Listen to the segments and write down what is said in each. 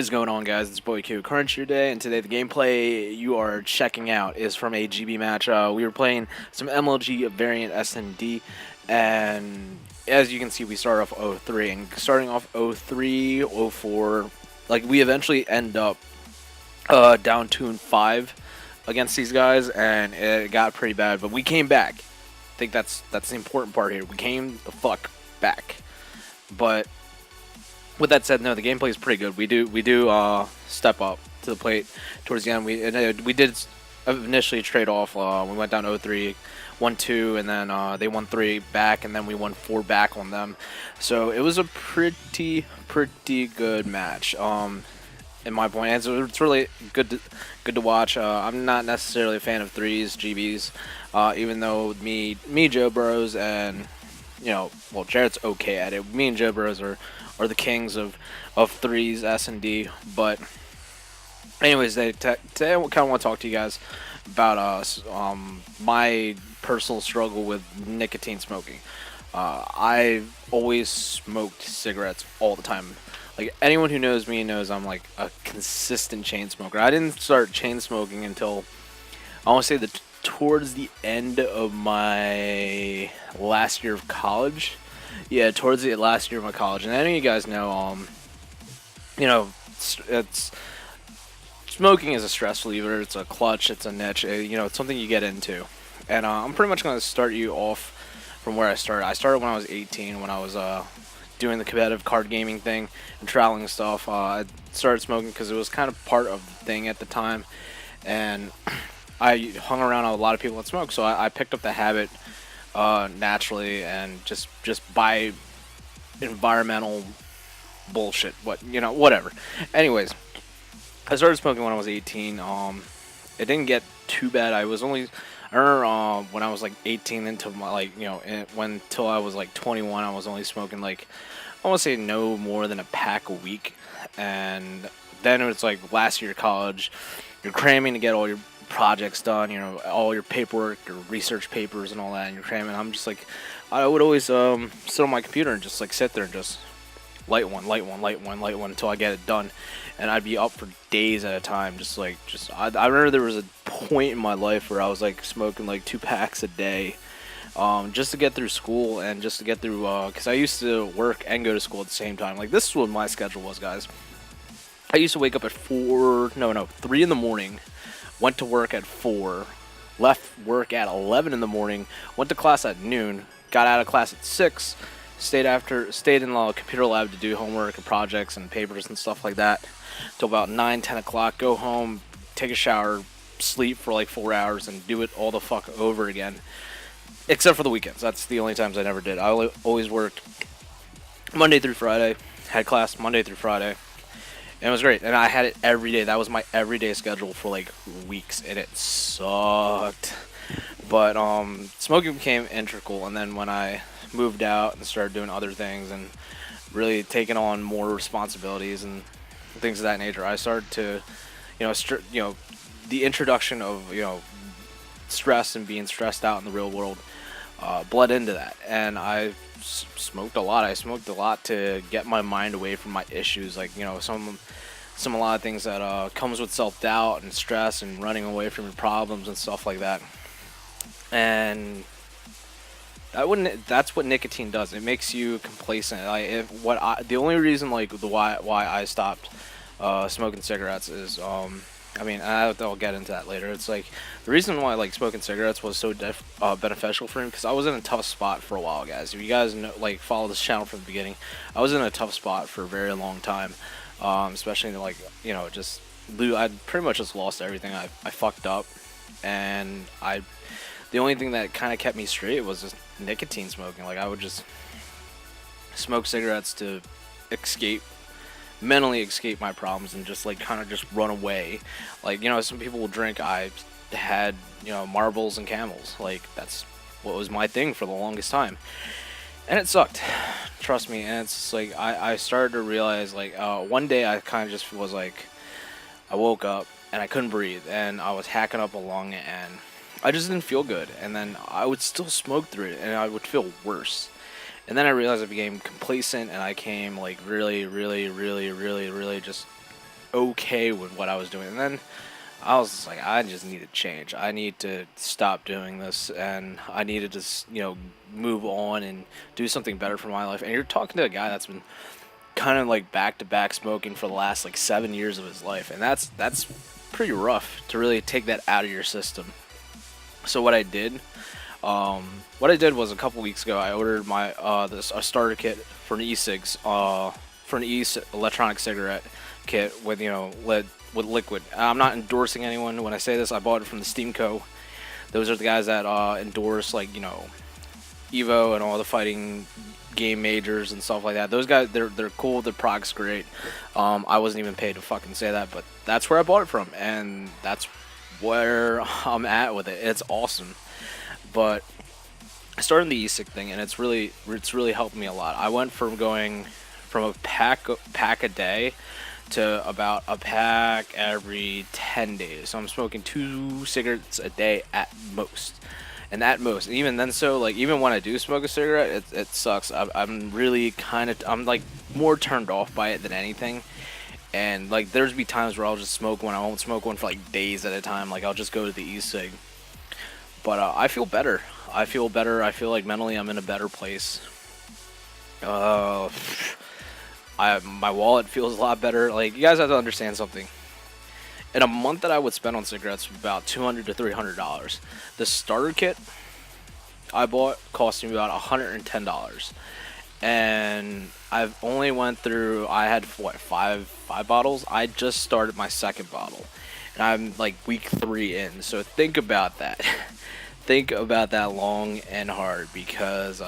is going on, guys? It's Boy Q Crunch today, and today the gameplay you are checking out is from a GB match. We were playing some MLG variant SND, and as you can see, we start off 0-3, and starting off 0-3, 0-4, like we eventually end up down 2-5 against these guys, and it got pretty bad. But we came back. I think that's the important part here. We came the fuck back, but. With that said, no, the gameplay is pretty good. We do step up to the plate towards the end. We did initially trade off. We went down 0-3, 1-2, and then they won 3 back, and then we won 4 back on them. So it was a pretty good match. In my point, and so it's really good to watch. I'm not necessarily a fan of threes, GBs, even though me Joe Burrows, and well, Jarrett's okay at it. Me and Joe Burrows are the kings of threes, S&D. But anyways, today I kind of want to talk to you guys about my personal struggle with nicotine smoking. I've always smoked cigarettes all the time. Like, anyone who knows me knows I'm like a consistent chain smoker. I didn't start chain smoking until I want to say towards the end of my last year of college. Yeah, towards the last year of my college. And any of you guys know, it's smoking is a stress reliever. It's a clutch. It's a niche. It's something you get into. And I'm pretty much going to start you off from where I started. I started when I was 18, when I was doing the competitive card gaming thing and traveling and stuff. I started smoking because it was kind of part of the thing at the time. And I hung around a lot of people that smoke, so I picked up the habit naturally, and just by environmental bullshit, whatever. Anyways, I started smoking when I was 18. It didn't get too bad. I remember when I was like 18 until until I was like 21, I was only smoking like, I want to say no more than a pack a week. And then it was like last year of college, you're cramming to get all your projects done, all your paperwork, your research papers and all that, and you're cramming. I'm just like, I would always sit on my computer and just like sit there and just light one until I get it done. And I'd be up for days at a time, I remember there was a point in my life where I was like smoking like 2 packs a day, just to get through school and just to get through, because I used to work and go to school at the same time. Like, this is what my schedule was, guys. I used to wake up at 3 in the morning, went to work at 4, left work at 11 in the morning, went to class at noon, got out of class at 6, stayed in the computer lab to do homework and projects and papers and stuff like that till about 9, 10 o'clock, go home, take a shower, sleep for like 4 hours, and do it all the fuck over again. Except for the weekends. That's the only times I never did. I always worked Monday through Friday, had class Monday through Friday. And it was great, and I had it every day. That was my everyday schedule for like weeks, and it sucked. But smoking became integral, and then when I moved out and started doing other things and really taking on more responsibilities and things of that nature, I started to, the introduction of stress and being stressed out in the real world bled into that, and I smoked a lot. I smoked a lot to get my mind away from my issues, like a lot of things that comes with self-doubt and stress and running away from your problems and stuff like that. And that's what nicotine does. It makes you complacent. The only reason why I stopped smoking cigarettes is I'll get into that later. It's like the reason why smoking cigarettes was so beneficial for me, because I was in a tough spot for a while, guys. If you guys know, follow this channel from the beginning, I was in a tough spot for a very long time, especially I pretty much just lost everything. I fucked up, and the only thing that kind of kept me straight was just nicotine smoking. Like, I would just smoke cigarettes to mentally escape my problems and just kind of just run away. Some people will drink. I had marbles and Camels. That's what was my thing for the longest time, and it sucked, trust me. And it's just I started to realize one day I kind of just was I woke up and I couldn't breathe, and I was hacking up a lung, and I just didn't feel good. And then I would still smoke through it, and I would feel worse. And then I realized I became complacent, and I came really just okay with what I was doing. And then I was just like, I just need to change. I need to stop doing this, and I need to just, move on and do something better for my life. And you're talking to a guy that's been kind of like back to back smoking for the last like 7 years of his life, and that's pretty rough to really take that out of your system. So what I did was a couple weeks ago, I ordered my a starter kit for an e-cigs, for an electronic cigarette kit with with liquid. I'm not endorsing anyone when I say this. I bought it from the Steam Co. Those are the guys that endorse like Evo and all the fighting game majors and stuff like that. Those guys, they're cool. The product's great. I wasn't even paid to fucking say that, but that's where I bought it from, and that's where I'm at with it. It's awesome. But I started the e-cig thing, and it's really helped me a lot. I went from going from a pack a day to about a pack every 10 days. So I'm smoking 2 cigarettes a day at most. And at most, and even then, so like even when I do smoke a cigarette, it sucks. I'm really I'm like more turned off by it than anything. And like there's be times where I'll just smoke one. I won't smoke one for like days at a time. Like I'll just go to the e-cig. But I feel better. I feel better. I feel like mentally I'm in a better place. My wallet feels a lot better. Like you guys have to understand something. In a month that I would spend on cigarettes, about $200 to $300. The starter kit I bought cost me about $110, and I've only went through. I had five bottles. I just started my second bottle, and I'm like week 3 in. So think about that. Think about that long and hard, because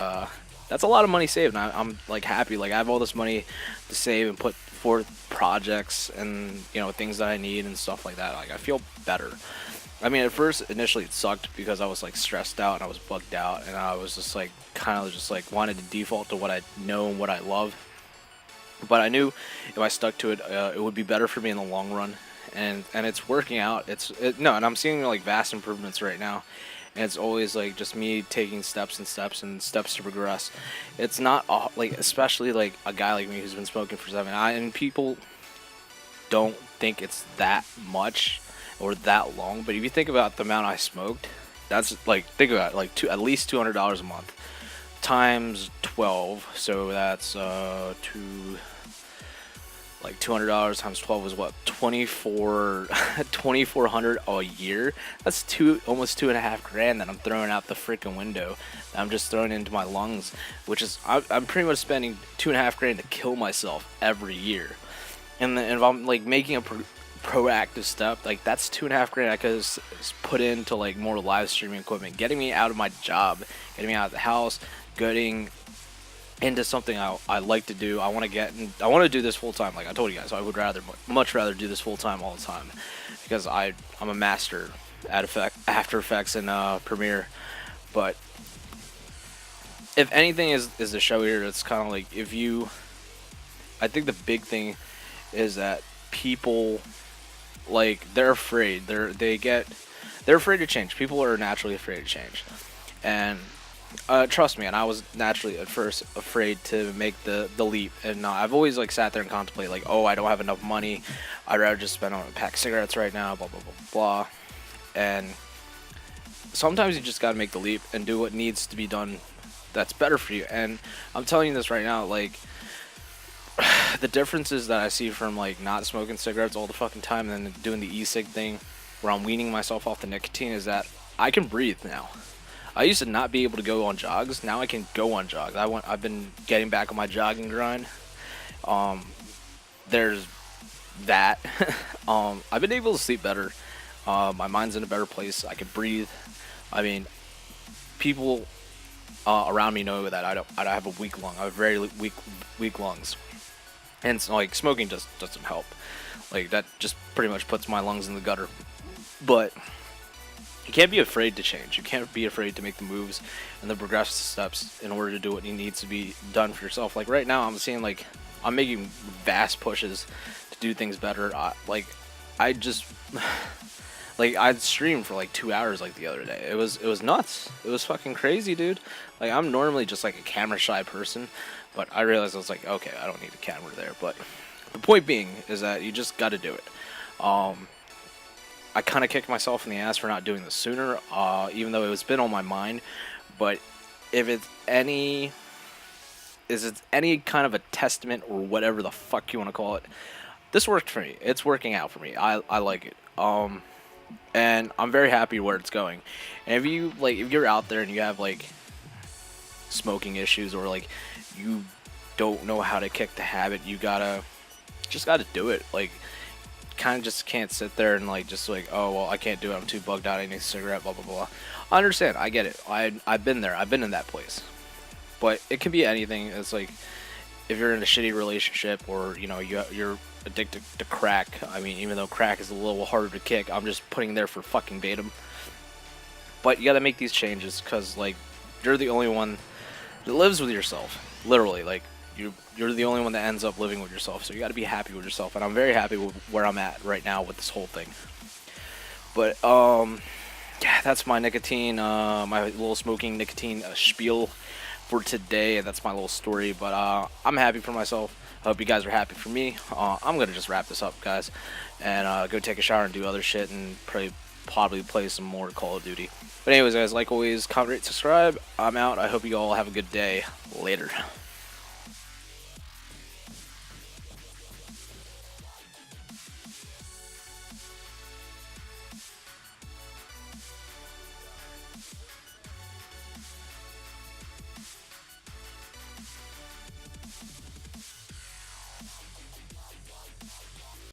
that's a lot of money saved. And I'm like happy. Like I have all this money to save and put forth projects and things that I need and stuff like that. Like I feel better. I mean, at first, initially, it sucked because I was like stressed out and I was bugged out, and I was just like kind of just like wanted to default to what I know and what I love. But I knew if I stuck to it, it would be better for me in the long run, and it's working out. And I'm seeing like vast improvements right now. And it's always like just me taking steps to progress. It's not like, especially like a guy like me who's been smoking for 7. And people don't think it's that much or that long. But if you think about the amount I smoked, that's like, think about it, like at least $200 a month times 12. So that's like $200 times 12 is what, 2400 a year. That's almost $2.5 grand that I'm throwing out the freaking window. I'm just throwing into my lungs, which is I'm pretty much spending $2.5 grand to kill myself every year. And then if I'm like making a proactive step, like that's $2.5 grand I could put into like more live streaming equipment, getting me out of my job, getting me out of the house, getting into something I like to do. I want to do this full time. Like I told you guys, I would much rather do this full time all the time, because I'm a master at After Effects and Premiere. But if anything is the show here, it's kind of like I think the big thing is that people, like, they're afraid. They're afraid to change. People are naturally afraid to change, and trust me, and I was naturally at first afraid to make the leap, and I've always like sat there and contemplated like, oh, I don't have enough money, I'd rather just spend on a pack of cigarettes right now, blah blah blah blah. And sometimes you just gotta make the leap and do what needs to be done that's better for you. And I'm telling you this right now, like the differences that I see from like not smoking cigarettes all the fucking time and then doing the e-cig thing where I'm weaning myself off the nicotine is that I can breathe now. I used to not be able to go on jogs. Now I can go on jogs. I've been getting back on my jogging grind. There's that. I've been able to sleep better. My mind's in a better place. I can breathe. I mean, people around me know that I don't have a weak lung. I have very weak lungs, and it's like smoking just doesn't help. Like that just pretty much puts my lungs in the gutter. But you can't be afraid to change. You can't be afraid to make the moves and the progressive steps in order to do what needs to be done for yourself. Like right now, I'm seeing like I'm making vast pushes to do things better. I just like I'd streamed for like 2 hours like the other day. It was nuts. It was fucking crazy, dude. Like I'm normally just like a camera shy person, but I realized I was like, okay, I don't need a camera there. But The point being is that you just got to do it. Um, I kind of kicked myself in the ass for not doing this sooner, even though it was been on my mind. But if it's any, is it any kind of a testament or whatever the fuck you want to call it, this worked for me. It's working out for me. I like it. And I'm very happy where it's going. And if you like, if you're out there and you have like smoking issues or like you don't know how to kick the habit, you just gotta do it. Like, kind of just can't sit there and like just like, oh well, I can't do it, I'm too bugged out, I need a cigarette, blah blah blah. I understand, I get it. I've been there, I've been in that place. But it can be anything. It's like if you're in a shitty relationship, or you know you're addicted to crack. I mean, even though crack is a little harder to kick, I'm just putting there for fucking Batum. But you gotta make these changes because like you're the only one that lives with yourself. Literally, like you're the only one that ends up living with yourself. So you gotta be happy with yourself, and I'm very happy with where I'm at right now with this whole thing. But yeah, that's my nicotine, my little smoking nicotine spiel for today. That's my little story. But I'm happy for myself. I hope you guys are happy for me. I'm gonna just wrap this up, guys, and go take a shower and do other shit, and probably play some more Call of Duty. But anyways, guys, like always, comment, rate, subscribe. I'm out. I hope you all have a good day. Later.